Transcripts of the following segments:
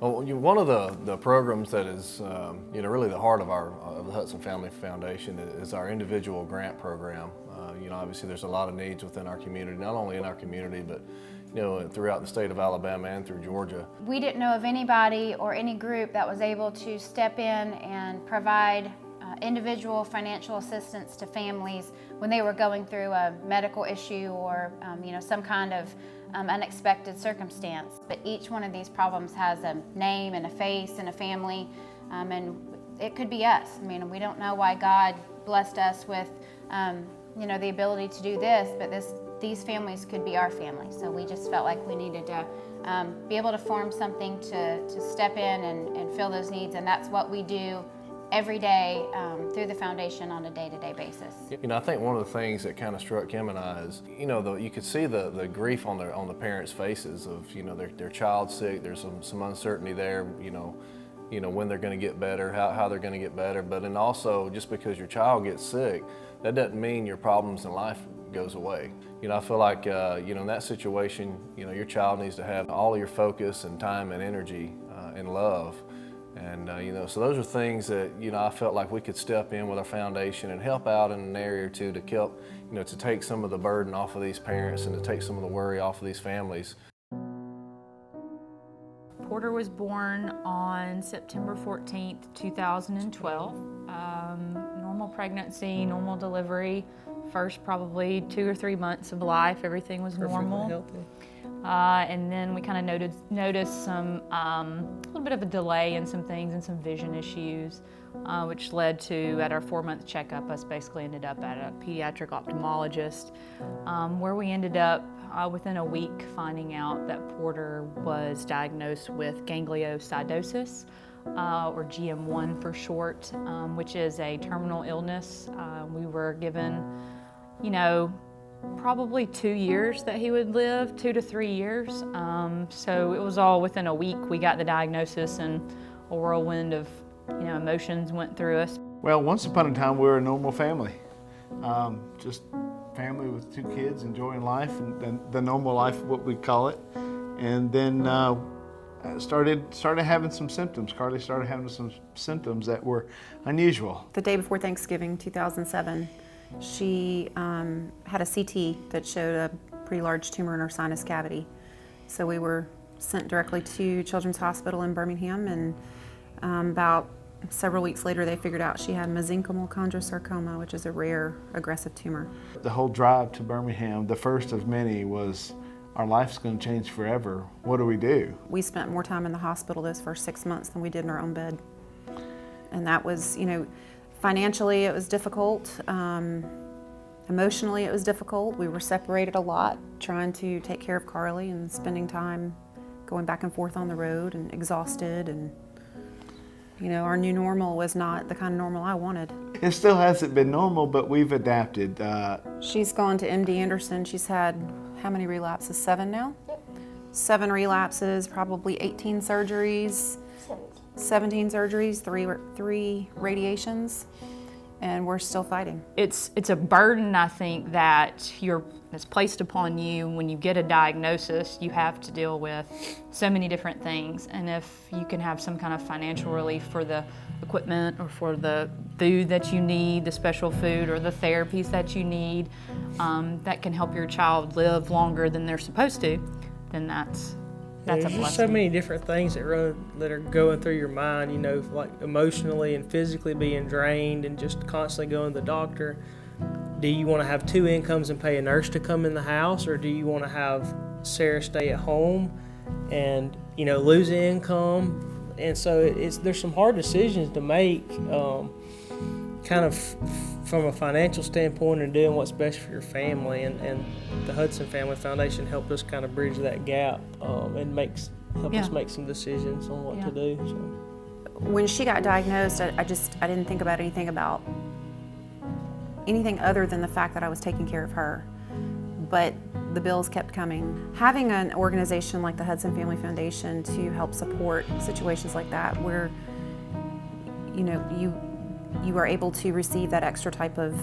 Well, one of the programs that is, really the heart of the Hudson Family Foundation is our individual grant program. Obviously there's a lot of needs within our community, not only in our community, but throughout the state of Alabama and through Georgia. We didn't know of anybody or any group that was able to step in and provide individual financial assistance to families when they were going through a medical issue or some kind of unexpected circumstance. But each one of these problems has a name and a face and a family, and it could be us. I mean, we don't know why God blessed us with the ability to do this, but these families could be our family. So we just felt like we needed to be able to form something to step in and fill those needs, and that's what we do every day through the foundation on a day-to-day basis. I think one of the things that kind of struck Kim and I is, you could see the grief on the parents' faces of, their child sick. There's some uncertainty there, when they're going to get better, how they're going to get better. But then also, just because your child gets sick, that doesn't mean your problems in life goes away. I feel like, in that situation, your child needs to have all of your focus and time and energy and love. And, so those are things that, I felt like we could step in with our foundation and help out in an area or two to help, to take some of the burden off of these parents and to take some of the worry off of these families. Porter was born on September 14th, 2012. Normal pregnancy, normal delivery. First probably 2 or 3 months of life, everything was normal. Healthy. And then we kind of noticed some, a little bit of a delay in some things and some vision issues, which led to, at our 4-month checkup, us basically ended up at a pediatric ophthalmologist, where we ended up within a week finding out that Porter was diagnosed with gangliosidosis, or GM1 for short, which is a terminal illness. We were given, probably 2 years that he would live, 2 to 3 years. So it was all within a week we got the diagnosis, and a whirlwind of emotions went through us. Well, once upon a time we were a normal family. Just family with 2 kids enjoying life, and the normal life, what we call it. And then started having some symptoms. Carly started having some symptoms that were unusual. The day before Thanksgiving, 2007, she had a CT that showed a pretty large tumor in her sinus cavity. So we were sent directly to Children's Hospital in Birmingham, and about several weeks later they figured out she had mesenchymal chondrosarcoma, which is a rare aggressive tumor. The whole drive to Birmingham, the first of many, was our life's going to change forever. What do we do? We spent more time in the hospital those first 6 months than we did in our own bed. And that was, financially it was difficult. Emotionally it was difficult. We were separated a lot, trying to take care of Carly and spending time going back and forth on the road and exhausted. And our new normal was not the kind of normal I wanted. It still hasn't been normal, but we've adapted. She's gone to MD Anderson. She's had how many relapses? 7 now? Yep. 7 relapses, probably 18 surgeries. 17 surgeries, 3 radiations, and we're still fighting. It's a burden, I think, that is placed upon you when you get a diagnosis. You have to deal with so many different things, and if you can have some kind of financial relief for the equipment or for the food that you need, the special food or the therapies that you need, that can help your child live longer than they're supposed to, then that's a There's blessing. just so many different things that are going through your mind, like emotionally and physically being drained and just constantly going to the doctor. Do you want to have 2 incomes and pay a nurse to come in the house, or do you want to have Sarah stay at home and lose the income? And so there's some hard decisions to make, kind of from a financial standpoint and doing what's best for your family. And the Hudson Family Foundation helped us kind of bridge that gap and help us make some decisions on what to do. So. When she got diagnosed, I didn't think about anything other than the fact that I was taking care of her. But the bills kept coming. Having an organization like the Hudson Family Foundation to help support situations like that, where you are able to receive that extra type of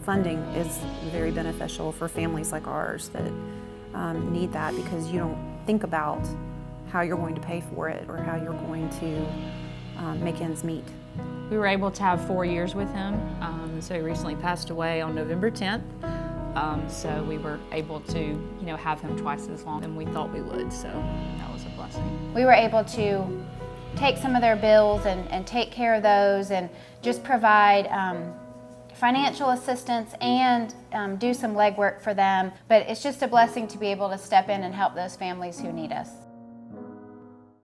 funding, is very beneficial for families like ours that need that, because you don't think about how you're going to pay for it or how you're going to make ends meet. We were able to have 4 years with him. So he recently passed away on November 10th. So we were able to, have him twice as long as we thought we would. So that was a blessing. We were able to take some of their bills and take care of those and just provide financial assistance and do some legwork for them. But it's just a blessing to be able to step in and help those families who need us.